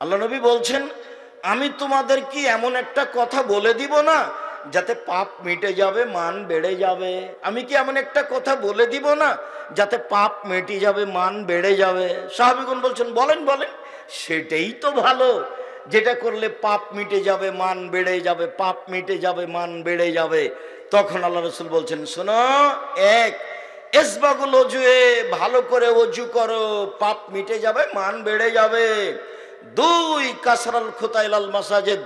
আল্লাহ নবী বলছেন, আমি তোমাদের কি এমন একটা কথা বলে দিব না যাতে পাপ মিটে যাবে, মান বেড়ে যাবে? আমি কি এমন একটা কথা বলে দিব না যাতে পাপ মিটে যাবে, মান বেড়ে যাবে? সাহাবীগণ বলছেন, বলেন বলেন। সেটাই তো ভালো, যেটা করলে পাপ মিটে যাবে, মান বেড়ে যাবে, পাপ মিটে যাবে, মান বেড়ে যাবে। তখন আল্লাহ রাসূল বলছেন, শোনো, এক, ইসবাগুল ওজুয়ে, ভালো করে ওযু করো, পাপ মিটে যাবে, মান বেড়ে যাবে। দুই, কাসরাল খুতাইলাল মাসাজিদ,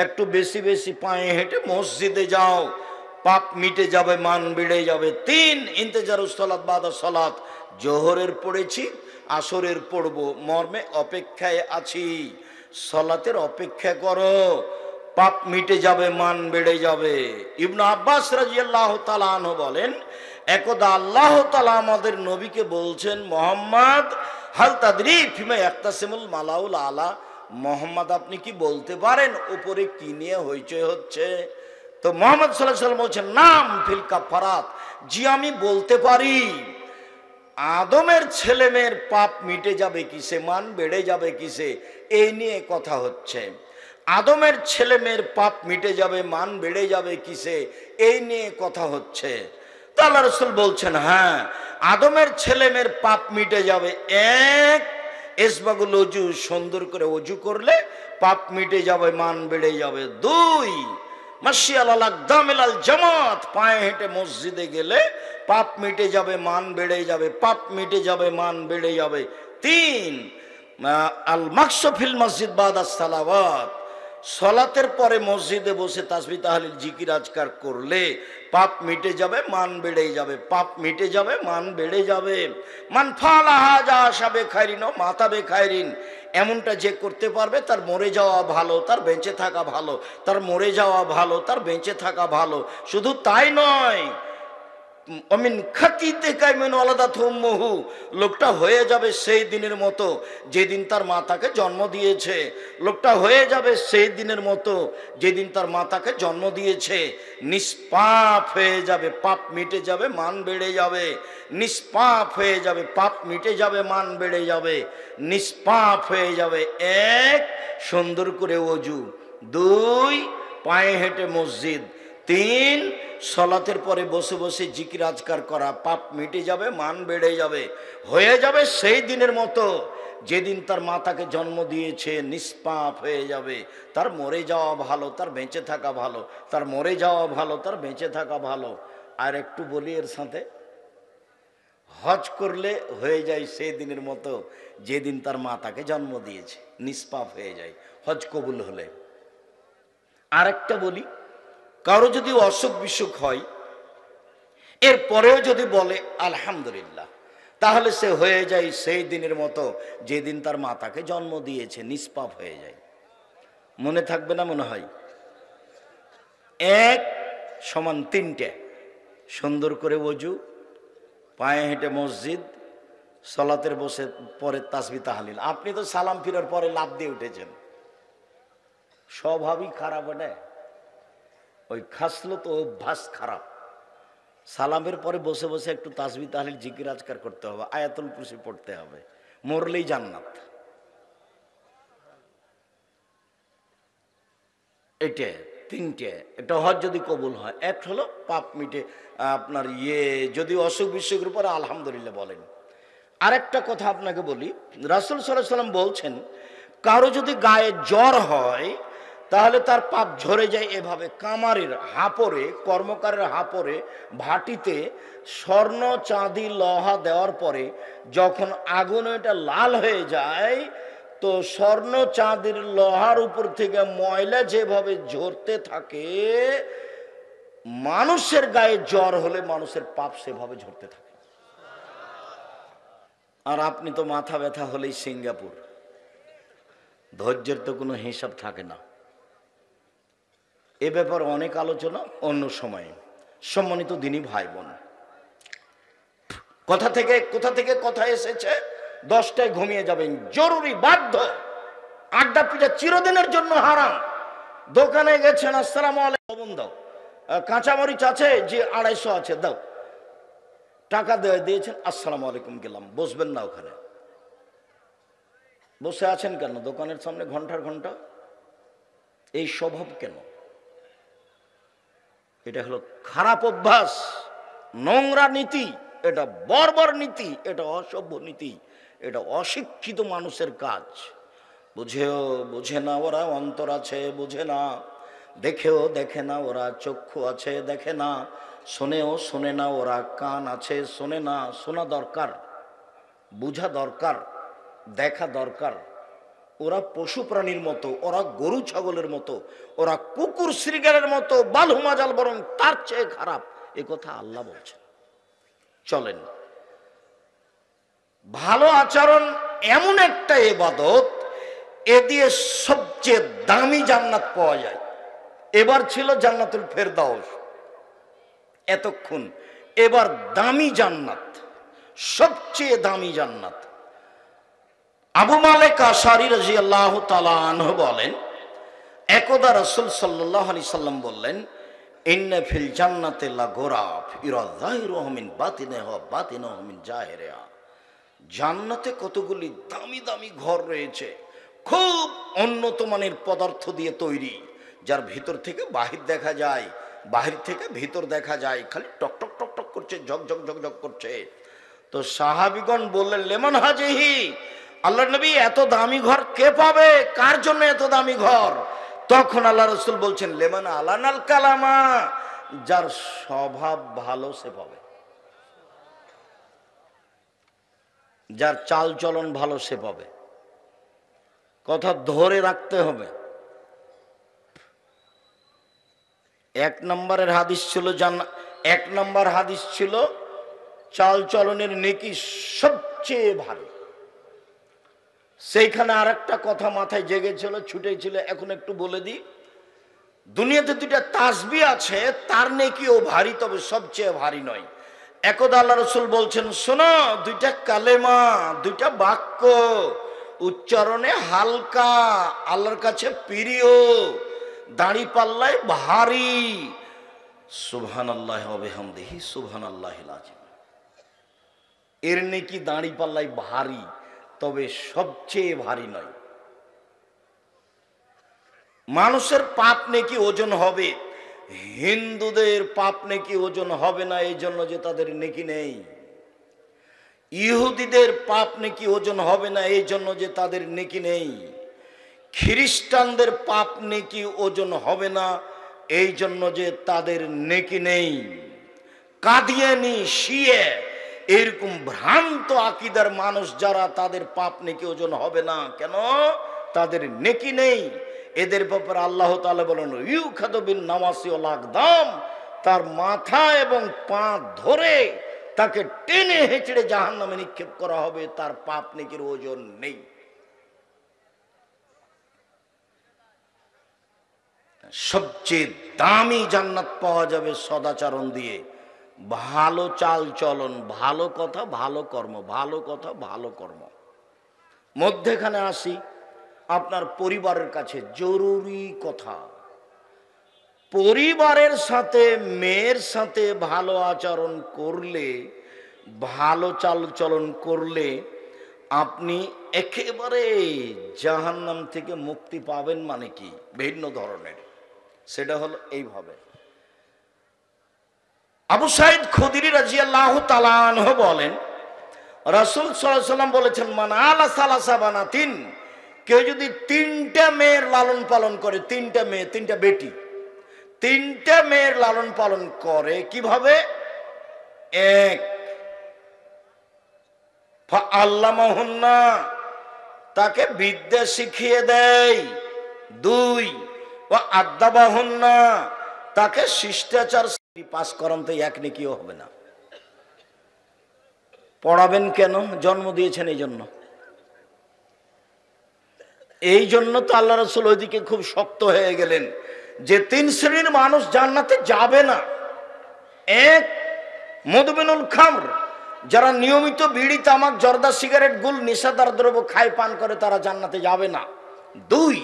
একটু বেশি বেশি পায়ে হেঁটে মসজিদে যাও, পাপ মিটে যাবে, মান বেড়ে যাবে। তিন, ইন্তেজারুস সালাত বাদা সালাত, জোহরের পড়েছি, আসরের পড়ব, মর্মে অপেক্ষায় আছি, সালাতের অপেক্ষা করো, পাপ মিটে যাবে, মান বেড়ে যাবে। ইবনে আব্বাস রাদিয়াল্লাহু তাআলা আনহু বলেন, একদা আল্লাহ তাআলা আমাদের নবীকে বলছেন, মুহাম্মদ, হাল তাদরি ফিমা ইয়াক্তাসিমুল মালাউল আলা, মুহাম্মদ আপনি কি বলতে পারেন উপরে কি নিয়ে হইচই হচ্ছে? তো মুহাম্মদ সাল্লাল্লাহু আলাইহি ওয়াসাল্লাম বলছেন, নাম ফিল কাফারাত, জি আমি বলতে পারি। আদমের ছেলে মেয়ের পাপ মিটে যাবে কিসে, মান বেড়ে যাবে কিসে, এই নিয়ে কথা হচ্ছে। আদমের ছেলে মেয়ের পাপ মিটে যাবে, মান বেড়ে যাবে কিসে, এই নিয়ে কথা হচ্ছে। তা আল্লাহ রাসূল বলছেন, হ্যাঁ, আদমের ছেলে মেয়ের পাপ মিটে যাবে। এক, ইসবাগুল ওযু, সুন্দর করে ওযু করলে পাপ মিটে যাবে, মান বেড়ে যাবে। দুই, মাশি আলাল আকদামিল আল জামাত, পায়ে হেঁটে মসজিদে গেলে পাপ মিটে যাবে, মান বেড়ে যাবে, পাপ মিটে যাবে, মান বেড়ে যাবে। তিন, আল মাকসু ফিল মসজিদ বাদা সালাওয়াত, সালাতের পরে মসজিদে বসে তাসবিহ তাহলিল জিকির আজকার করলে পাপ মিটে যাবে, মান বেড়ে যাবে, পাপ মিটে যাবে, মান বেড়ে যাবে। মান ফালা হাজা আশাবে খায়রিন ও মাতাবে খায়রিন, এমনটা যে করতে পারবে তার মরে যাওয়া ভালো, তার বেঁচে থাকা ভালো, তার মরে যাওয়া ভালো, তার বেঁচে থাকা ভালো। শুধু তাই নয়, অমিন খাতিতে কাইমিন ওয়ালাদাত উম্মুহু, লোকটা হয়ে যাবে সেই দিনের মতো যেদিন তার মা তাকে জন্ম দিয়েছে। লোকটা হয়ে যাবে সেই দিনের মতো যেদিন তার মা তাকে জন্ম দিয়েছে। নিষ্পাপ হয়ে যাবে, পাপ মিটে যাবে, মান বেড়ে যাবে। নিষ্পাপ হয়ে যাবে, পাপ মিটে যাবে, মান বেড়ে যাবে। নিষ্পাপ হয়ে যাবে। এক, সুন্দর করে ওযু। দুই, পায়ে হেঁটে মসজিদ। তিন, সালাতের পরে বসে বসে জিকির আজকার করা, পাপ মিটে যাবে, মান বেড়ে যাবে। হয়ে যাবে সেই দিনের মতো যেদিন তার মা তাকে জন্ম দিয়েছে। নিষ্পাপ হয়ে যাবে, তার মরে যাওয়া ভালো, তার বেঁচে থাকা ভালো, তার মরে যাওয়া ভালো, তার বেঁচে থাকা ভালো। আর একটু বলি এর সাথে, হজ করলে হয়ে যায় সেই দিনের মতো যেদিন তার মা তাকে জন্ম দিয়েছে। নিষ্পাপ হয়ে যায় হজ কবুল হলে। আর একটা বলি, কারো যদি অসুখ বিসুখ হয়, এরপরেও যদি বলে আলহামদুলিল্লাহ, তাহলে সে হয়ে যায় সেই দিনের মতো যেদিন তার মা তাকে জন্ম দিয়েছে। নিষ্পাপ হয়ে যায়। মনে থাকবে না মনে হয়? এক সমান তিনটে, সুন্দর করে ওযু, পায়ে হেঁটে মসজিদ, সালাতের বসে পরে তাসবিহ তাহলিল। আপনি তো সালাম ফিরার পরে লাফ দিয়ে উঠেছেন, স্বভাবই খারাপ। ওটা ওই খাসলো তো অভ্যাস খারাপ। সালামের পরে বসে বসে একটু তাসবিহ তাহলিল জিকির আজকার করতে হবে, আয়াতুল কুরসি পড়তে হবে, মরলেই জান্নাত। এটা তিনটে। একটা হজ যদি কবুল হয়, এক হলো পাপ মিটে আপনার যদি অসুখ বিসুখের উপরে আলহামদুলিল্লাহ বলেন। আরেকটা কথা আপনাকে বলি, রাসূল সাল্লাল্লাহু আলাইহি ওয়াসাল্লাম বলছেন, কারো যদি গায়ে জ্বর হয় তাহলে তার পাপ ঝরে যায় এভাবে, কামারের হাপড়ে, কর্মকারের হাপড়ে ভাটিতে স্বর্ণ চাঁদি লোহা দেওয়ার পরে যখন আগুন এটা লাল হয়ে যায়, তো স্বর্ণ চাঁদির লোহার উপর থেকে ময়লা যেভাবে ঝরতে থাকে, মানুষের গায়ে জ্বর হলে মানুষের পাপ সেভাবে ঝরতে থাকে। আর আপনি তো মাথা ব্যথা হলেই সিঙ্গাপুর, ধৈর্যের তো কোনো হিসাব থাকে না। এ ব্যাপারে অনেক আলোচনা অন্য সময়ে। সম্মানিত দিনী ভাই বোন, কোথা থেকে কথা এসেছে, 10টায় ঘুমিয়ে যাবেন, জরুরি, বাধ্য। আড্ডা পিঠা চিরদিনের জন্য হারাম। দোকানে গেছেন, আসসালামু আলাইকুম, দাও, কাঁচামরিচ আছে, যে 250 আছে দাও, টাকা দিয়েছেন, আসসালামু আলাইকুম, গেলাম, বসবেন না ওখানে। বসে আছেন কেন দোকানের সামনে ঘন্টার ঘন্টা? এই স্বভাব কেন? এটা হলো খারাপ অভ্যাস, নোংরা নীতি, এটা বর্বর নীতি, এটা অসভ্য নীতি, এটা অশিক্ষিত মানুষের কাজ। বুঝেও বোঝে না ওরা, অন্তর আছে বোঝে না, দেখেও দেখে না ওরা, চক্ষু আছে দেখে না, শোনেও শোনে না ওরা, কান আছে শোনে না। শোনা দরকার, বুঝা দরকার, দেখা দরকার। ওরা পশু প্রাণীর মতো, ওরা গরু ছাগলের মতো, ওরা কুকুর শ্রীগালের মতো, বালু মাজাল বরং তার চেয়ে খারাপ, এ কথা আল্লাহ বলছেন। চলেন, ভালো আচরণ এমন একটা ইবাদত, এ দিয়ে সবচেয়ে দামি জান্নাত পাওয়া যায়। এবার ছিল জান্নাতুল ফেরদাউস এতক্ষণ, এবার দামি জান্নাত, সবচেয়ে দামি জান্নাত। আবু মালিক আশআরী রাদিয়াল্লাহু তাআলা আনহু বলেন, একদা রাসূল সাল্লাল্লাহু আলাইহি সাল্লাম বললেন, ইন্না ফিল জান্নাতি লাগুরাফ ইরা যাহিরুহু মিন বাতিনিহা ওয়া বাতিনুহু মিন জাহিরিহা। জান্নাতে কতগুলি দামি দামি ঘর রয়েছে, খুব উন্নত মানের পদার্থ দিয়ে তৈরি, যার ভিতর থেকে বাহির দেখা যায়, বাহির থেকে ভিতর দেখা যায়, খালি টক টক টক টক করছে, ঝকঝক ঝকঝক করছে। তো সাহাবীগণ বললেন, লেমান হাজিহি, আল্লাহর নবী এত দামি ঘর কে পাবে, কার জন্য এত দামি ঘর? তখন আল্লাহ রাসূল বলছেন, লেমান আলানাল কালামা, যার স্বভাব ভালো সে পাবে, যার চাল চলন ভালো সে পাবে। কথা ধরে রাখতে হবে। এক নম্বরের হাদিস ছিল এক নম্বর হাদিস ছিল চাল চলনের নেকি সবচেয়ে ভালো। সেইখানে আর একটা কথা মাথায় জেগেছিল, ছুটেছিল, এখন একটু বলে দিই। দুনিয়াতে দুইটা তাসবিহ আছে, তার নেকিও ভারী, তবে সবচেয়ে ভারী নয়। একদা আল্লাহ রাসূল বলছেন, শোনো, দুইটা কালেমা, দুইটা বাক্য উচ্চারণে হালকা, আল্লাহর কাছে প্রিয়, দাড়ি পাল্লায় ভারী, সুবহানাল্লাহি ওয়া বিহামদিহি সুবহানাল্লাহিল আযীম। এর নেকি দাড়ি পাল্লায় ভারী, তবে সবচেয়ে ভারী নয়। মানুষের পাপ নেকি ওজন হবে, হিন্দুদের পাপ নেকি ওজন হবে না, এই জন্য যে তাদের নেকি নেই। ইহুদিদের পাপ নেকি ওজন হবে না, এই জন্য যে তাদের নেকি নেই। খ্রিস্টানদের পাপ নেকি ওজন হবে না, এই জন্য যে তাদের নেকি নেই। কাদিয়ানি, শিয়ে, এরকম ভ্রান্ত আকীদার মানুষ যারা, তাদের পাপ নেকি ওজন হবে না। কেন? তাদের নেকি নেই। এদের ব্যাপারে আল্লাহ তাআলা বলেন, ইউখাযু বিন নাওয়াসি ওয়াল আকদাম, তার মাথা এবং পা ধরে তাকে টেনে হেঁচড়ে জাহান্নামে নিক্ষেপ করা হবে, তার পাপ নেকির ওজন নেই। সবচেয়ে দামি জান্নাত পাওয়া যাবে সদাচরণ দিয়ে, ভালো চাল চলন, ভালো কথা ভালো কর্ম, ভালো কথা ভালো কর্ম। মধ্যেখানে আসি আপনার পরিবারের কাছে, জরুরি কথা। পরিবারের সাথে, মেয়ের সাথে ভালো আচরণ করলে, ভালো চাল চলন করলে আপনি একেবারে জাহান্নাম থেকে মুক্তি পাবেন। মানে কি? ভিন্ন ধরনের। সেটা হলো এইভাবে, আবু সাঈদ খুদরি রাদিয়াল্লাহু তাআলা আনহু বলেন, রাসূল সাল্লাল্লাহু আলাইহি ওয়াসাল্লাম বলেছেন, মান আলা সালাসা বানাতিন, কেউ যদি তিনটা মেয়ের লালন পালন করে, তিনটা মেয়ে, তিনটা বেটি, তিনটা মেয়ের লালন পালন করে, কিভাবে? এক, ফাআল্লামাহুন্না, তাকে বিদ্যা শিখিয়ে দেয়। দুই, ওয়া আদাবাহুন্না, তাকে শিষ্টাচার। পাস করান তো এক নেকিও হবে না। পড়াবেন কেন? জন্ম দিয়েছেন এই জন্য। এই জন্য তো আল্লাহ রাসূল ওইদিকে খুব শক্ত হয়ে গেলেন যে তিন শ্রেণীর মানুষ জান্নাতে যাবে না। এক, মদমিনুল খামর, যারা নিয়মিত বিড়ি, তামাক, জর্দা, সিগারেট, গুল, নেশাদার দ্রব্য খায়, পান করে, তারা জান্নাতে যাবে না। দুই,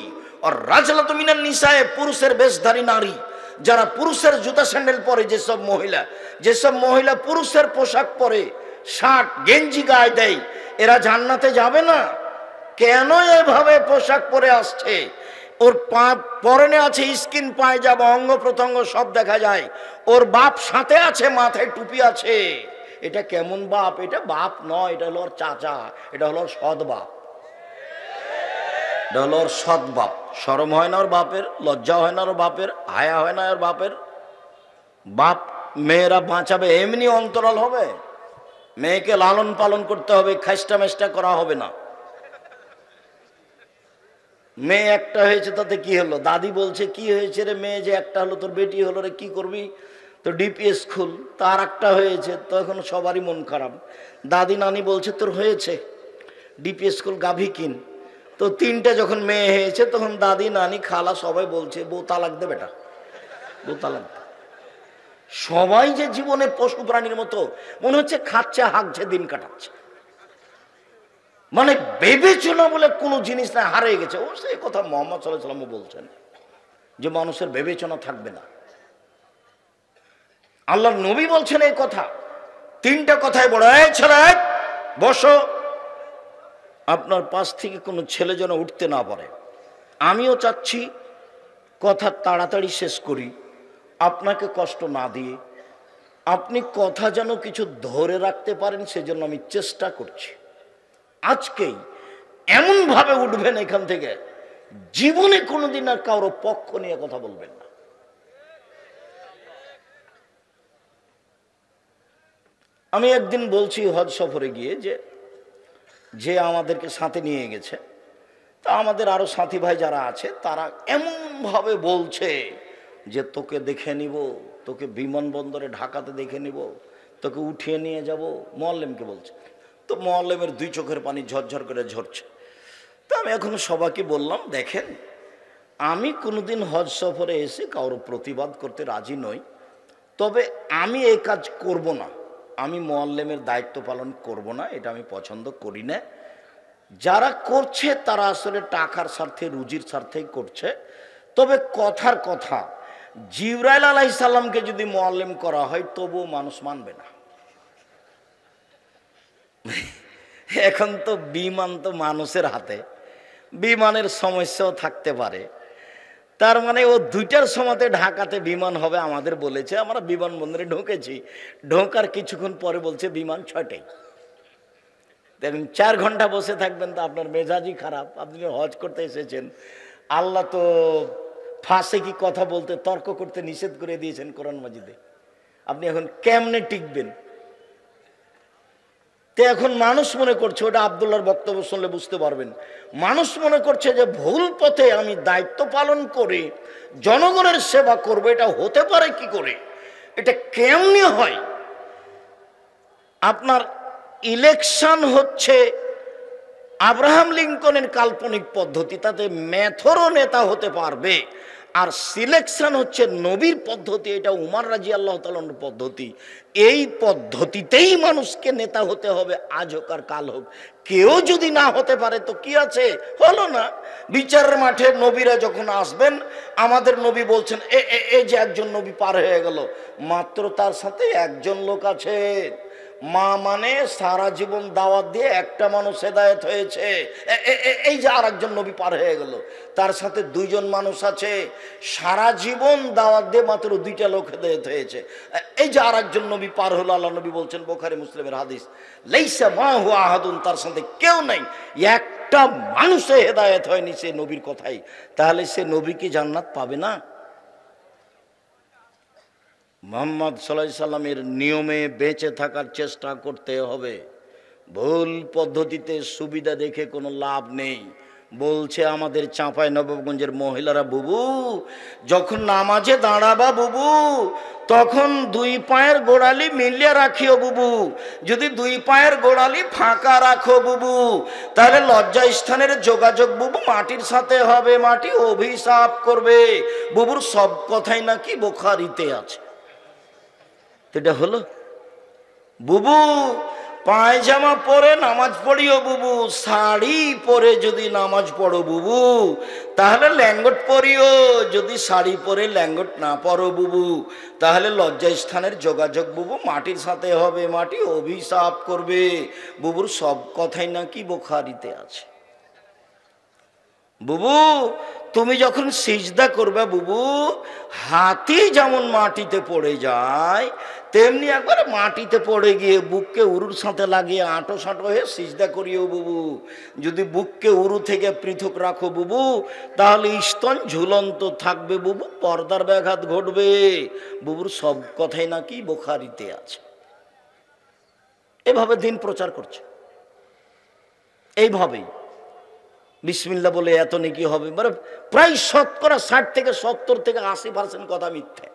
আর রাজলাতু মিনান নিসায়ে, পুরুষের বেশধারী নারী, যারা পুরুষের জুতা স্যান্ডেল পরে, যেসব মহিলা পুরুষের পোশাক পরে, শার্ট গেঞ্জি গায়ে দেয়, এরা জান্নাতে যাবে না। কেন এভাবে পোশাক পরে আসছে? ওর পরনে আছে স্কিন পায়জামা, অঙ্গ প্রত্যঙ্গ সব দেখা যায়। ওর বাপ সাথে আছে, মাথায় টুপি আছে। এটা কেমন বাপ? এটা বাপ নয়, এটা হলো ওর চাচা, এটা হলো ওর সৎ বাপ, এটা হলো ওর সৎ বাপ। শরম হয় না ওর বাপের? লজ্জা হয় না ওর বাপের? হায়া হয় না ওর বাপের? বাপ মেয়েরা বাঁচাবে এমনি অন্তরাল হবে? মেয়েকে লালন পালন করতে হবে, খাইস্টা মেস্টা করা হবে না। মেয়ে একটা হয়েছে তাতে কি হলো? দাদি বলছে কি হয়েছে রে, মেয়ে যে একটা হলো, তোর বেটি হলো রে, কি করবি? তো ডিপিএস খুল। তার একটা হয়েছে, তখন সবারই মন খারাপ। দাদি নানি বলছে তোর হয়েছে, ডিপিএস স্কুল, গাভী কিন। তো তিনটা যখন মেয়ে হয়েছে তখন দাদি নানি খালা সবাই বলছে বউ তালাক দে বেটা, বউ তালাক দে। সবাই যে জীবনে পশু প্রাণীর মতো মনে হচ্ছে খাচ্ছে, হাঁকছে, দিন কাটাচ্ছে। মানে বিবেচনা বলে কোনো জিনিস না, হারিয়ে গেছে। ও সেই কথা মোহাম্মদ সাল্লাল্লাহু আলাইহি ওয়াসাল্লাম বলছেন যে মানুষের বিবেচনা থাকবে না। আল্লাহর নবী বলছেন এই কথা। তিনটা কথাই বড়। এই ছেলে বসো, আপনার পাশ থেকে কোনো ছেলে যেন উঠতে না পারে। আমিও চাচ্ছি কথা তাড়াতাড়ি শেষ করি, আপনাকে কষ্ট না দিয়ে। আপনি কথা যেন কিছু ধরে রাখতে পারেন, সেজন্য আমি চেষ্টা করছি। আজকেই এমন ভাবে উঠবেন এখান থেকে, জীবনে কোনোদিন আর কারো পক্ষ নিয়ে কথা বলবেন না। আমি একদিন বলছি হজ সফরে গিয়ে, যে আমাদেরকে সাথে নিয়ে গেছে, তা আমাদের আরো সাথী ভাই যারা আছে তারা এমন ভাবে বলছে যে তোকে দেখে নিব, তোকে বিমানবন্দরে ঢাকাতে দেখে নিব, তোকে উঠিয়ে নিয়ে যাব। মোয়াল্লেমকে বলছে। তো মোয়াল্লেমের দুই চোখের পানি ঝরঝর করে ঝরছে। তো আমি এখন সবাইকে বললাম, দেখেন আমি কোনোদিন হজ সফরে এসে কারো প্রতিবাদ করতে রাজি নই, তবে আমি এই কাজ করব না, আমি মোয়াল্লেমের দায়িত্ব পালন করব না, এটা আমি পছন্দ করি না। যারা করছে তারা আসলে টাকার স্বার্থে, রুজির স্বার্থেই করছে। তবে কথার কথা, জিবরাইল আলাইহিস সালামকে যদি মোয়াল্লেম করা হয় তবুও মানুষ মানবে না। এখন তো বিমান তো মানুষের হাতে, বিমানের সমস্যাও থাকতে পারে। তার মানে ও 2টার সময়তে ঢাকাতে বিমান হবে আমাদের বলেছে। আমরা বিমানবন্দরে ঢুকেছি, ঢোকার কিছুক্ষণ পরে বলছে বিমান 6টায়। দেখুন 4 ঘন্টা বসে থাকবেন তো আপনার মেজাজই খারাপ। আপনি হজ করতে এসেছেন, আল্লাহ তো ফাঁসে কি কথা বলতে, তর্ক করতে নিষেধ করে দিয়েছেন কোরআন মাজিদে। আপনি এখন কেমনে টিকবেন? তো এখন মানুষ মনে করছে, ওটা আব্দুল্লাহর বক্তব্য শুনলে বুঝতে পারবেন, মানুষ মনে করছে যে ভুল পথে আমি দায়িত্ব পালন করে জনগণের সেবা করব। এটা হতে পারে কি করে? এটা কেমনি হয়? আপনার ইলেকশন হচ্ছে আব্রাহাম লিঙ্কনের কাল্পনিক পদ্ধতি, তাতে মেথরও নেতা হতে পারবে। আর সিলেকশন হচ্ছে নবীর পদ্ধতি, এটা উমর রাদিয়াল্লাহু তাআলার পদ্ধতি। এই পদ্ধতিতেই মানুষকে নেতা হতে হবে, আজ হোক আর কাল হোক। কেউ যদি না হতে পারে তো কি আছে, হলো না। বিচারের মাঠে নবীরা যখন আসবেন, আমাদের নবী বলছেন এই যে একজন নবী পার হয়ে গেল, মাত্র তার সাথে একজন লোক আছে। মা মানে সারা জীবন দাওয়াত দিয়ে একটা মানুষ হেদায়েত হয়েছে, এই যে আরেকজন নবী পার হয়ে গেল, তার সাথে 2জন মানুষ আছে, সারা জীবন দাওয়াত দিয়ে মাত্র 2টা লোক হেদায়েত হয়েছে, এই যে আরেকজন নবী পার হলো। আল্লাহ নবী বলছেন, বুখারী মুসলিমের হাদিস, লাইসা মাহু আহাদুন, তার সাথে কেউ নাই, একটা মানুষে হেদায়েত হয়নি সে নবীর কথাই। তাহলে সে নবী কি জান্নাত পাবে না? মুহাম্মদ সাল্লাল্লাহু আলাইহি সাল্লামের নিয়মে বেঁচে থাকার চেষ্টা করতে হবে। ভুল পদ্ধতিতে সুবিধা দেখে কোনো লাভ নেই। বলছে আমাদের চাঁপাই নবাবগঞ্জের মহিলারা, বুবু যখন নামাজে দাঁড়াবা বুবু, তখন 2 পায়ের গোড়ালি মিলিয়ে রাখিও বুবু। যদি 2 পায়ের গোড়ালি ফাঁকা রাখো বুবু, তাহলে লজ্জা স্থানের যোগাযোগ বুবু মাটির সাথে হবে, মাটি অভিশাপ করবে। বুবুর সব কথাই নাকি বুখারীতে আছে। এটা হলো বুবু পায়জামা পরে নামাজ পড়িও বুবু, শাড়ি পরে যদি নামাজ পড়ো বুবু তাহলে ল্যাঙ্গট পরিও, যদি শাড়ি পরে ল্যাঙ্গট না পরো বুবু তাহলে লজ্জা স্থানের যোগাযোগ বুবু মাটির সাথে হবে, মাটি অভিশাপ করবে। বুবুর সব কথাই নাকি বুখারীতে আছে। বুবু তুমি যখন সিজদা করবে বুবু, হাতি যেমন মাটিতে পড়ে যায় তেমনি একবার মাটিতে পড়ে গিয়ে বুককে উরুর সাথে লাগিয়ে আঁটো সাঁটো হয়ে সিজদা করিও বুবু। যদি বুককে উরু থেকে পৃথক রাখো বুবু, তাহলে স্তন ঝুলন্ত থাকবে বুবু, পর্দার ব্যাঘাত ঘটবে। বুবুর সব কথাই নাকি বুখারীতে আছে। এভাবে দিন প্রচার করছে, এইভাবেই বিসমিল্লাহ বলে এত নেকি হবে। মানে প্রায় 60 থেকে 70 থেকে 80% কথা মিথ্যে।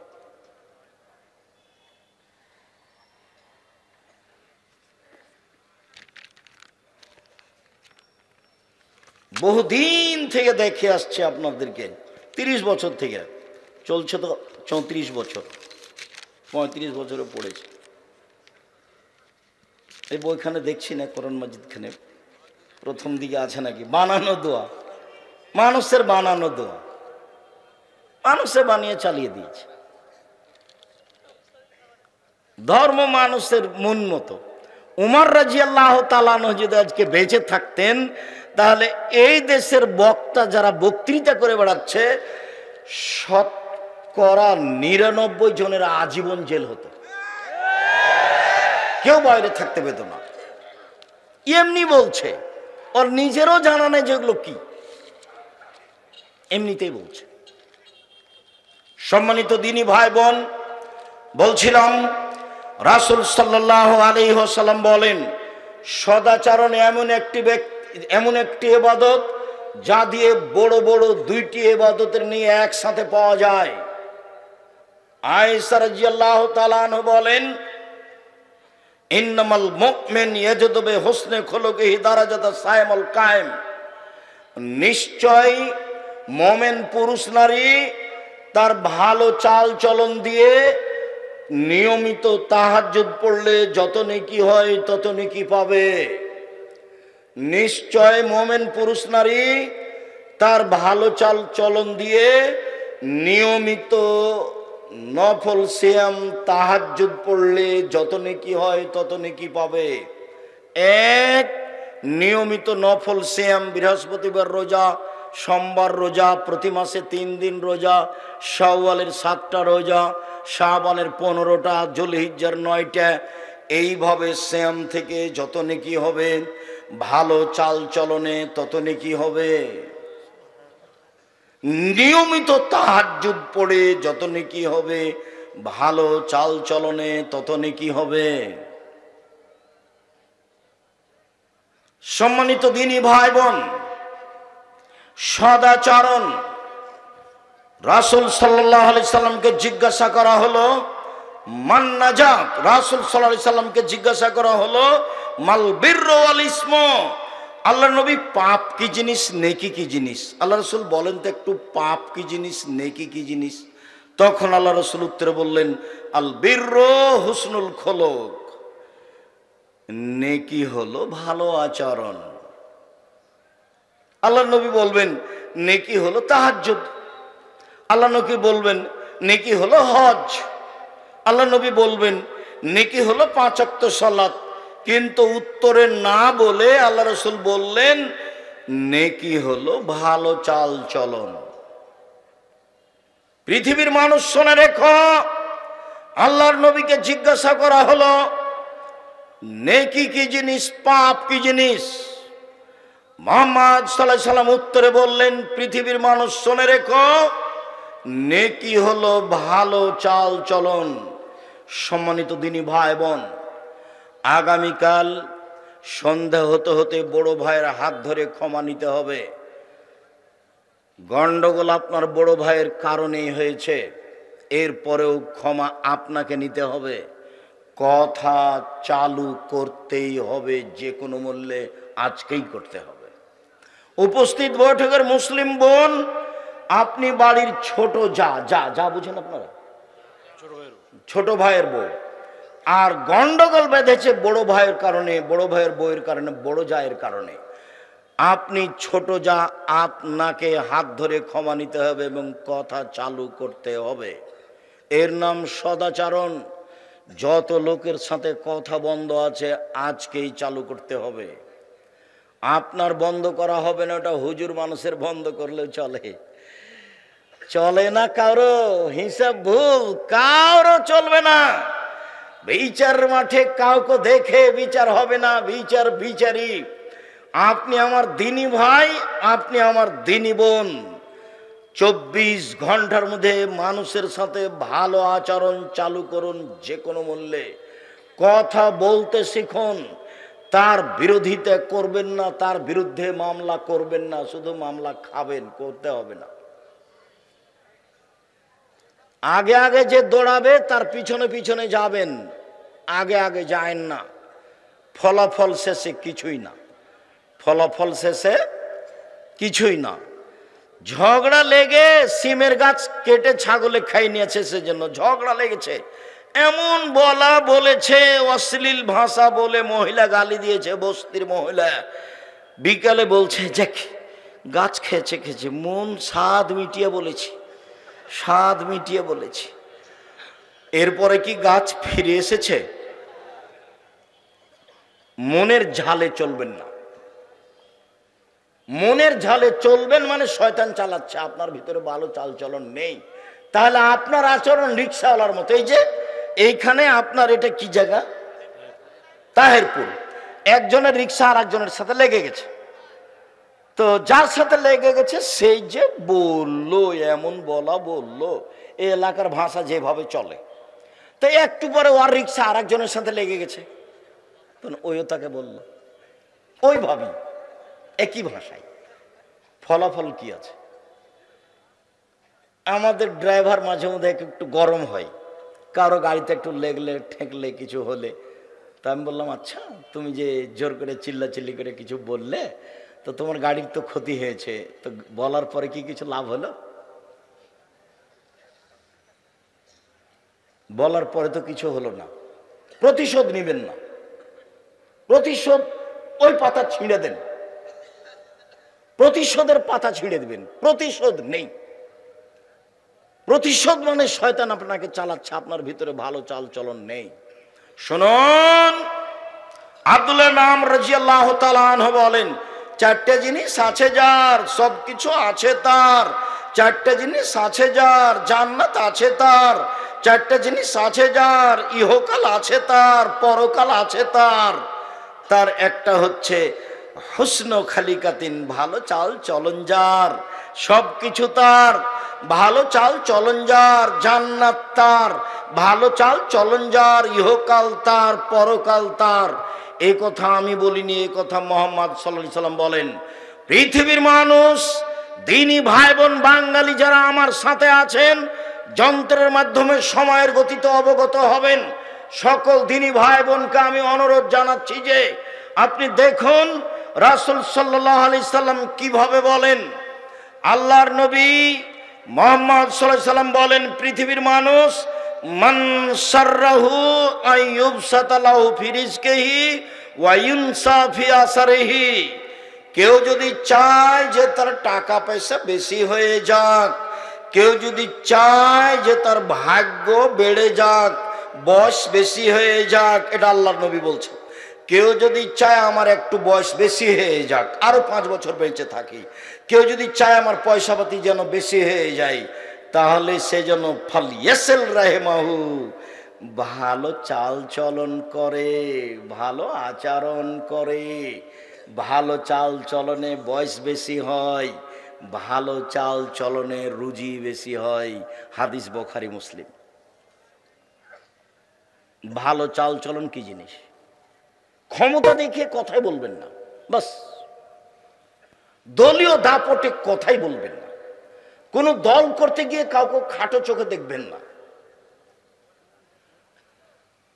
বহুদিন থেকে দেখে আসছে আপনাদেরকে, 30 বছর থেকে চলছে, তো 34 বছর 35 বছরে পড়েছে। এই বইখানে দেখছি না, কোরআন মাজিদ খানে প্রথম দিকে আছে নাকি বানানো দোয়া, মানুষের বানানো দোয়া, মানুষে বানিয়ে চালিয়ে দিয়েছে। ধর্ম মানুষের মন মতো। উমর রাদিয়াল্লাহু তাআলা আনহু যদি আজকে বেঁচে থাকতেন, তাহলে এই দেশের বক্তা যারা বক্তৃতা করে বেড়াচ্ছে, 99% জনের আজীবন জেল হতো, কেউ বাইরে থাকতে পেত না। এমনি বলছে, ওর নিজেরও জানা নেই যেগুলো কি, এমনিতেই বলছে। সম্মানিত দিনী ভাই বোন, বলছিলাম রাসূল সাল্লাল্লাহু আলাইহি ওয়াসাল্লাম বলেন, সদাচরণ এমন একটি ইবাদত যা দিয়ে বড় বড় 2টি ইবাদতের নিয়ে একসাথে পাওয়া যায়। আয়েশা রাদিয়াল্লাহু তাআলা আনহা বলেন, ইন্নামাল মুমিন ইয়াজুদু বিহুসনি খুলুকিহি দারাজাতা সাইমুল কায়েম, নিশ্চয় মুমিন পুরুষ নারী তার ভালো চাল চলন দিয়ে নিয়মিত তাহাজ্জুদ পড়লে যত নেকি হয় তত নেকি পাবে। নিশ্চয় মুমিন পুরুষ নারী তার ভালো চাল চলন দিয়ে নিয়মিত নফল সিয়াম তাহাজ্জুদ পড়লে যত নেকি হয় তত নেকি পাবে। এক, নিয়মিত নফল সিয়াম, বৃহস্পতিবার রোজা, সোমবার রোজা, প্রতি মাসে 3 দিন রোজা, শাওয়ালের 7টা রোজা, শাবানের 15টা, যুলহিজ্জার 9টা, এইভাবে সিয়াম থেকে যত নেকি হবে, ভালো চাল চলনে তত নেকি হবে। নিয়মিত তাহাজ্জুদ পড়ে যত নেকি হবে, ভালো চাল চলনে তত নেকি হবে। সম্মানিত দিনী ভাই বোন, সদাচরণ, রাসূল সাল্লাল্লাহু আলাইহি সাল্লামকে জিজ্ঞাসা করা হলো মান নাজাত, রাসূল সাল্লাল্লাহু আলাইহি সাল্লামকে জিজ্ঞাসা করা হলো মাল বিররু ওয়াল ইসমু, আল্লাহ নবী পাপ কি জিনিস, নেকি কি জিনিস? আল্লাহ রাসূল বলেন তো একটু, পাপ কি জিনিস, নেকি কি জিনিস? তখন আল্লাহ রাসূল উত্তরে বললেন, আল বিররু হুসনুল খুলুক, নেকি হলো ভালো আচরণ। আল্লাহ নবী বলবেন নেকি হলো তাহাজ্জুদ, আল্লাহ নবী বলবেন নেকি হলো হজ, আল্লাহ নবী বলবেন নেকি হলো 5 ওয়াক্ত সালাত। কিন্তু উত্তরে না বলে আল্লাহ রাসূল বললেন নেকি হলো ভালো চাল চলন। পৃথিবীর মানুষ শুনে রেখো, আল্লাহর নবীকে জিজ্ঞাসা করা হলো নেকি কি জিনিস, পাপ কি জিনিস? মুহাম্মদ সাল্লাল্লাহু আলাইহি সাল্লাম উত্তরে বললেন, পৃথিবীর মানুষ শুনে রেখো, নেকি হলো ভালো চাল চলন। সম্মানিত দিনী ভাই বোন, আগামীকাল সন্ধ্যা হতে হতে বড় ভাইয়ের হাত ধরে ক্ষমা নিতে হবে। গন্ডগোল আপনার বড় ভাইয়ের কারণেই হয়েছে, এরপরেও ক্ষমা আপনাকে নিতে হবে। কথা চালু করতেই হবে, যে কোনো মূল্যে আজকেই করতে হবে। উপস্থিত বৈঠকের মুসলিম বোন, আপনি বাড়ির ছোট যা বুঝেন আপনারা, ছোট ভাইয়ের বউ, আর গন্ডগোল বেঁধেছে বড় ভাইয়ের কারণে, বড় ভাইয়ের বউয়ের কারণে, বড় জায়ের কারণে। আপনি ছোট যা, আপনাকে হাত ধরে ক্ষমা নিতে হবে এবং কথা চালু করতে হবে। এর নাম সদাচরণ। যত লোকের সাথে কথা বন্ধ আছে আজকেই চালু করতে হবে। আপনার বন্ধ করা হবে না, ওটা হুজুর মানুষের বন্ধ করলেও চলে। চলে না কারো, হিসাব ভুল কারো চলবে না। বিচার মাঠে কাউকে দেখে বিচার হবে না, বিচার বিচারই। আপনি আমার দিনী ভাই, আপনি আমার দিনী বোন। 24 ঘন্টার মধ্যে মানুষের সাথে ভালো আচরণ চালু করুন, যে কোনো মূল্যে। কথা বলতে শিখুন, তার বিরোধিতা করবেন না, তার বিরুদ্ধে মামলা করবেন না, শুধু মামলা খাবেন, করতে হবে না। আগে আগে যে দৌড়াবে তার পিছনে পিছনে যাবেন, আগে আগে যায়েন না। ফলাফল শেষে কিছুই না, ফলাফল শেষে কিছুই না। ঝগড়া লেগে সিমের গাছ কেটে ছাগলে খাই নিয়েছে, সেজন্য ঝগড়া লেগেছে। এমন বলা বলেছে, অশ্লীল ভাষা বলে মহিলা গালি দিয়েছে, বস্তির মহিলা। বিকালে বলছে যে গাছ খেয়েছে খেয়েছে, মন স্বাদ মিটিয়ে বলেছি, স্বাদ মিটিয়ে বলেছি। এরপরে কি গাছ ফিরে এসেছে? মনের ঝালে চলবেন না। মনের ঝালে চলবেন মানে শয়তান চালাচ্ছে, আপনার ভিতরে ভালো চালচলন নেই। তাহলে আপনার আচরণ রিক্সাওয়ালার মতো। এই যে এইখানে আপনার এটা কি জায়গা? তাহেরপুর। একজনের রিক্সা আর একজনের সাথে লেগে গেছে। তো যার সাথে লেগে গেছে সেই যে বললো, এমন বলা বললো, এই এলাকার ভাষা যেভাবে চলে। তো একটু পরে ওর রিক্সা আর একজনের সাথে লেগে গেছে, তখন ওইও তাকে বলল ওইভাবে, একই ভাষায়। ফলাফল কি আছে? আমাদের ড্রাইভার মাঝে মধ্যে একটু গরম হয়, কারো গাড়িতে একটু লেগলে ঠেকলে কিছু হলে। তা আমি বললাম, আচ্ছা তুমি যে জোর করে চিল্লাচিল্লি করে কিছু বললে, তো তোমার গাড়ির তো ক্ষতি হয়েছে, তো বলার পরে কি কিছু লাভ হলো? বলার পরে তো কিছু হলো না। প্রতিশোধ নেবেন না, প্রতিশোধ ওই পাতা ছিঁড়ে দেন, প্রতিশোধের পাতা ছিঁড়ে দেবেন। প্রতিশোধ নেই। প্রতিশোধ মানে শয়তান আপনাকে চালাচ্ছে, আপনার ভিতরে ভালো চাল চলন নেই। শুনুন, আব্দুল্লাহ নাম রাদিয়াল্লাহু তাআলা আনহু বলেন, চারটে জিনিস আছে যার, সবকিছু আছে তার। চারটে জিনিস আছে যার, জান্নাত আছে তার। চারটে জিনিস আছে যার, ইহকাল আছে তার, পরকাল আছে তার। তার একটা হচ্ছে হুসনু খালিকাতিন, ভালো চাল চলন যার, সবকিছু তার। ভালো চাল চলন যার, জান্নাত তার। ভালো চাল চলন যার, ইহকাল তার, পরকাল তার। এই কথা আমি বলিনি, এই কথা মুহাম্মদ সাল্লাল্লাহু আলাইহি সাল্লাম বলেন। পৃথিবীর মানুষ, দিনী ভাই বোন বাঙালি যারা আমার সাথে আছেন, যন্ত্রের মাধ্যমে সময়ের গতিতে অবগত হবেন। সকল দিনী ভাই বোনকে আমি অনুরোধ জানাচ্ছি যে আপনি দেখুন রাসূল সাল্লাল্লাহু আলাইহি সাল্লাম কিভাবে বলেন। আল্লাহর নবী মুহাম্মদ সাল্লাল্লাহু আলাইহি সাল্লাম বলেন, পৃথিবীর মানুষ, মান সাররাহু আইয়ুবসাতা লাহু ফি রিজকিহি ওয়া ইউনসা ফি আসরিহি। কেউ যদি চায় যে তার টাকা পয়সা বেশি হয়ে যাক, কেউ যদি চায় যে তার ভাগ্য বেড়ে যাক, বয়স বেশি হয়ে যাক, এটা আল্লাহর নবী বলছেন। কেউ যদি চায় আমার একটু বয়স বেশি হয়ে যাক, আরো 5 বছর বেঁচে থাকি, কেউ যদি চায় আমার পয়সাপাতি যেন বেশি হয়ে যায়, তাহলে সে যেন ফালিয়াসিল রাহিমাহু, ভালো চাল চলন করে, ভালো আচরণ করে। ভালো চাল চলনে বয়স বেশি হয়, ভালো চাল চলনে রুজি বেশি হয়। হাদিস বুখারী মুসলিম। ভালো চাল চলন কি জিনিস? ক্ষমতা দেখে কথাই বলবেন না, বাস। দলীয় দাপটে কথাই বলবেন না। কোন দল করতে গিয়ে কাউকে খাটো চোখে দেখবেন না।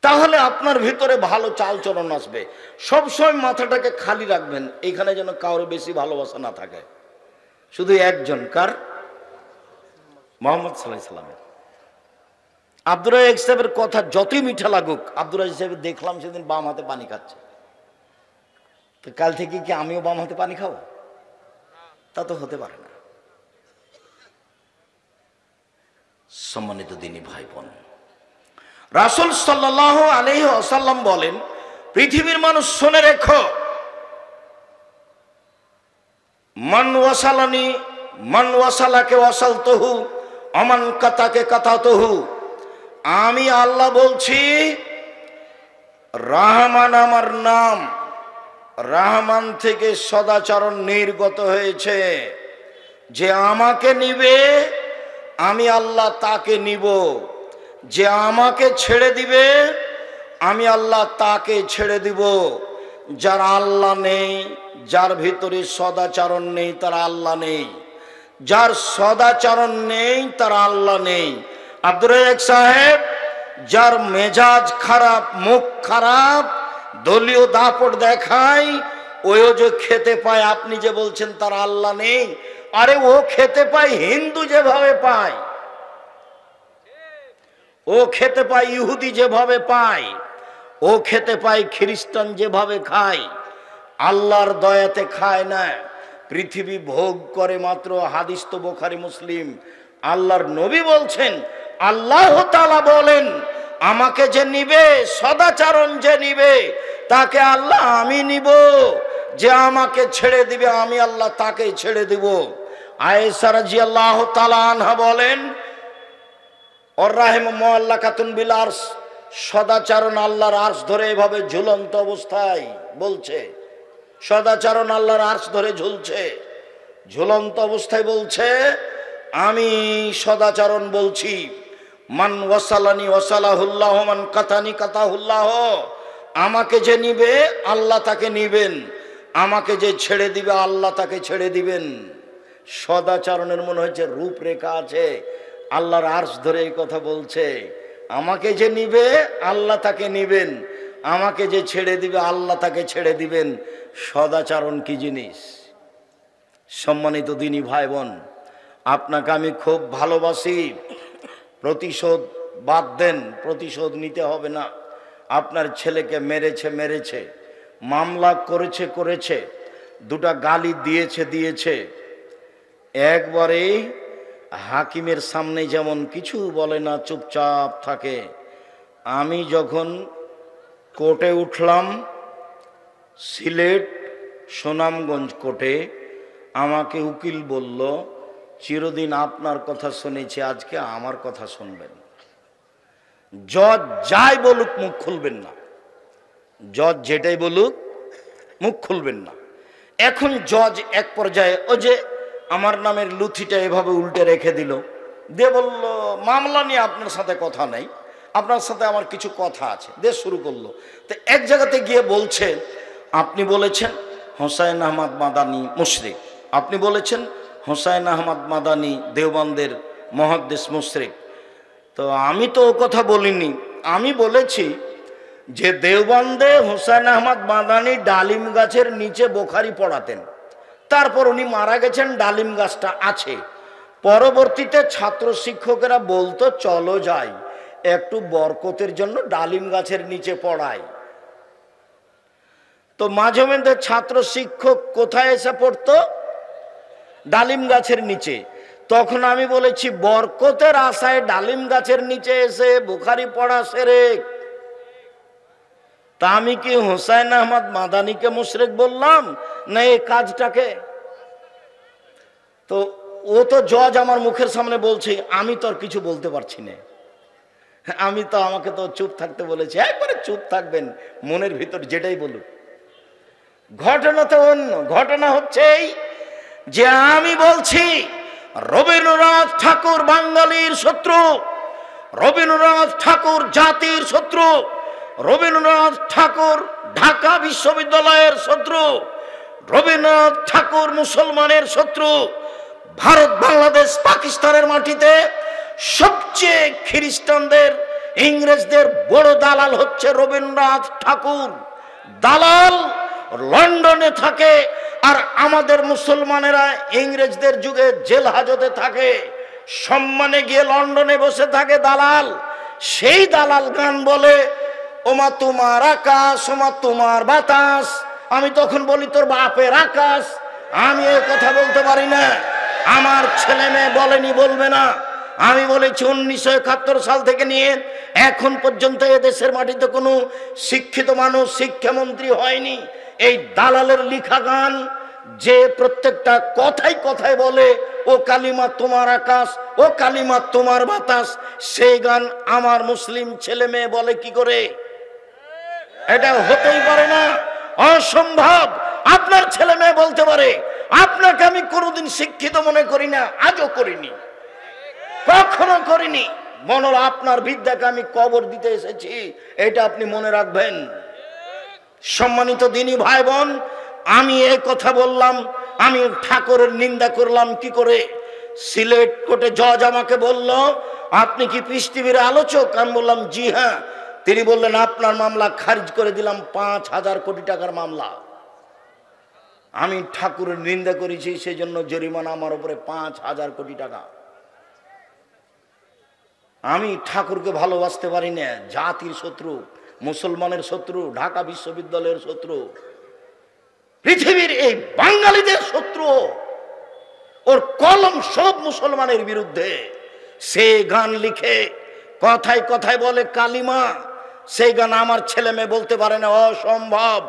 তাহলে আপনার ভিতরে ভালো চাল চলন আসবে। সবসময় মাথাটাকে খালি রাখবেন, এখানে যেন কারো বেশি ভালোবাসা না থাকে। শুধু একজন, কার? মুহাম্মদ সাল্লাল্লাহু আলাইহি সাল্লাম। আব্দুর রাজ্জাক সাহেবের কথা যতই মিঠা লাগুক, আব্দুর রাজ্জাক সাহেব দেখলাম সেদিন বাম হাতে পানি খাচ্ছে, তো কাল থেকে কি আমিও বাম হাতে পানি খাবো? তা তো হতে পারে না। সম্মানিত দিনী ভাই বোন, রাসূল সাল্লাল্লাহু আলাইহি ওয়াসাল্লাম বলেন, পৃথিবীর মানুষ শুনে রেখো, মান ওয়াসালানি মান ওয়াসালাকে ওয়াসালতুহু আমান কাতাকে কাতাতুহু। আমি আল্লাহ বলছি, রহমান আমার নাম, রহমান থেকে সদাচরণ নির্গত হয়েছে। যে আমাকে নিবে আমি আল্লাহ তাকে নিব, যে আমাকে ছেড়ে দিবে আমি আল্লাহ তাকে ছেড়ে দিব। যার আল্লাহ নেই, যার ভিতরে সদাচরণ নেই, তার আল্লাহ নেই। যার সদাচরণ নেই তার আল্লাহ নেই। আব্দুর রাজ্জাক সাহেব, যার মেজাজ খারাপ, মুখ খারাপ, দলীয় দাপট দেখায়, ওইও যে খেতে পায়, আপনি যে বলছেন তার আল্লাহ নেই, আরে ও খেতে পায় হিন্দু যেভাবে পায়, ও খেতে পায় ইহুদি যেভাবে পায়, ও খেতে পায় খ্রিস্টান যেভাবে খায়। আল্লাহর দয়াতে খায় না, পৃথিবী ভোগ করে মাত্র। হাদিস তো বুখারী মুসলিম। আল্লাহর নবী বলছেন, আল্লাহ তাআলা বলেন, আমাকে যে নিবে, সদাচরণ যে নিবে, তাকে আল্লাহ আমি নিব। যে আমাকে ছেড়ে দিবে আমি আল্লাহ তাকে ছেড়ে দিব। আয়েশা রাদিয়াল্লাহু তাআলা আনহা বলেন, ওর রাহিম মুআল্লাকাতুন বিল আরশ, সদাচরণ আল্লাহর আরশ ধরে এভাবে ঝুলন্ত অবস্থায় বলছে, সদাচরণ আল্লাহর আরশ ধরে ঝুলছে, ঝুলন্ত অবস্থায় বলছে, আমি সদাচরণ বলছি, মান ওয়াসালানি ওয়াসালাহুল্লাহ, মান কাতানি কাতাহুল্লাহ। আমাকে যে নিবে আল্লাহ তাকে নিবেন, আমাকে যে ছেড়ে দিবে আল্লাহ তাকে ছেড়ে দিবেন। সদাচরণের মনে হচ্ছে রূপরেখা আছে। আল্লাহর আরশ ধরে এই কথা বলছে, আমাকে যে নিবে আল্লাহ তাকে নিবেন, আমাকে যে ছেড়ে দিবে আল্লাহ তাকে ছেড়ে দিবেন। সদাচরণ কি জিনিস? সম্মানিত দিনী ভাই বোন, আপনাকে আমি খুব ভালোবাসি। প্রতিশোধ বাদ দেন, প্রতিশোধ নিতে হবে না। আপনার ছেলেকে মেরেছে, মামলা করেছে, দুটা গালি দিয়েছে। একবারে হাকিমের সামনে যেমন কিছু বলে না, চুপচাপ থাকে। আমি যখন কোর্টে উঠলাম, সিলেট সুনামগঞ্জ কোর্টে, আমাকে উকিল বলল, চিরদিন আপনার কথা শুনেছি, আজকে আমার কথা শুনবেন। জজ যাই বলুক মুখ খুলবেন না, জজ যেটাই বলুক মুখ খুলবেন না। এখন জজ এক পর্যায়ে ওই যে আমার নামের লুথিটা এভাবে উল্টে রেখে দিল, দিয়ে বলল, মামলা নিয়ে আপনার সাথে কথা নেই, আপনার সাথে আমার কিছু কথা আছে, দিয়ে শুরু করলো। তো এক জায়গাতে গিয়ে বলছে, আপনি বলেছেন হোসাইন আহমদ মাদানী মুশরিক, আপনি বলেছেন হোসাইন আহমদ মাদানী দেওবন্দের মুহাদ্দিস মুশরিক। তো আমি তো ও কথা বলিনি, আমি বলেছি যে দেওবন্দে হোসাইন আহমদ মাদানী ডালিম গাছের নিচে বুখারী পড়াতেন, তারপর উনি মারা গেছেন, ডালিম গাছটা আছে। পরবর্তীতে ছাত্র শিক্ষকেরা বলতো, চলো যাই একটু বরকতের জন্য ডালিম গাছের নিচে পড়াই। তো মাঝে মধ্যে ছাত্র শিক্ষক কোথায় এসে পড়তো? ডালিম গাছের নিচে। তখন আমি বলেছি, বরকতের আশায় ডালিম গাছের নিচে এসে বুখারী পড়া শিরক। তা আমি কি হোসাইন আহমদ মাদানীকে মুশরিক বললাম না এই কাজটাকে? তো ও তো জজ আমার মুখের সামনে বলছে, আমি তো আর কিছু বলতে পারছি না। আমাকে তো চুপ থাকতে বলেছে, একবারে চুপ থাকবেন, মনের ভিতর যেটাই বলুক। ঘটনা তো অন্য। ঘটনা হচ্ছে এই যে আমি বলছি রবীন্দ্রনাথ ঠাকুর বাঙালির শত্রু, রবীন্দ্রনাথ ঠাকুর জাতির শত্রু, রবীন্দ্রনাথ ঠাকুর ঢাকা বিশ্ববিদ্যালয়ের শত্রু, রবীন্দ্রনাথ ঠাকুর মুসলমানের শত্রু। ভারত, বাংলাদেশ, পাকিস্তানের মাটিতে সবচেয়ে খ্রিস্টানদের, ইংরেজদের বড় দালাল হচ্ছে রবীন্দ্রনাথ ঠাকুর। দালাল লন্ডনে থাকে, আর আমাদের মুসলমানেরা ইংরেজদের যুগে জেল হাজতে থাকে, সম্মানে গিয়ে লন্ডনে বসে থাকে দালাল। সেই দালাল গান বলে, ওমা তোমার আকাশ, ওমা তোমার বাতাস। আমি তখন বলি, তোর বাপের আকাশ। আমি এ কথা বলতে পারি না, আমার ছেলে মেয়ে বলেনি, বলবে না। আমি বলেছি 1971 সাল থেকে নিয়ে এখন পর্যন্ত এদেশের মাটিতে কোনো শিক্ষিত মানুষ শিক্ষামন্ত্রী হয়নি। এই দালালের লিখা গান যে প্রত্যেকটা কথায় কথায় বলে ও কালিমা তোমার আকাশ, ও কালিমা তোমার বাতাস, সেই গান আমার মুসলিম ছেলে মেয়ে বলে কি করে? এটা হতেই পারে না, অসম্ভব। আপনার ছেলে মেয়ে বলতে পারে, আপনাকে আমি কোনোদিন শিক্ষিত মনে করি না, আজও করিনি, কখনো করিনি। মনে হলো আপনার বিদ্যাকে আমি কবর দিতে এসেছি, এটা আপনি মনে রাখবেন। সম্মানিত দিনী ভাই বোন, আমি এই কথা বললাম, আমি ঠাকুরের নিন্দা করলাম কি করে? সিলেট কোর্টে জজ আমাকে বলল, আপনি কি পিস টিভির আলোচক? আমি বললাম জি হ্যাঁ। তিনি বললেন আপনার মামলা খারিজ করে দিলাম, 5,000 কোটি টাকার মামলা। আমি ঠাকুরের নিন্দা করেছি, সেই জন্য জরিমানা আমার উপরে 5,000 কোটি টাকা। আমি ঠাকুরকে ভালোবাসতে পারি না, জাতির শত্রু, মুসলমানের শত্রু, ঢাকা বিশ্ববিদ্যালয়ের শত্রু, পৃথিবীর এই বাঙালিদের শত্রু। ওর কলম সব মুসলমানের বিরুদ্ধে। সে গান লিখে কথায় কথায় বলে কালিমা, সেই গান আমার ছেলে মেয়ে বলতে পারে না, অসম্ভব।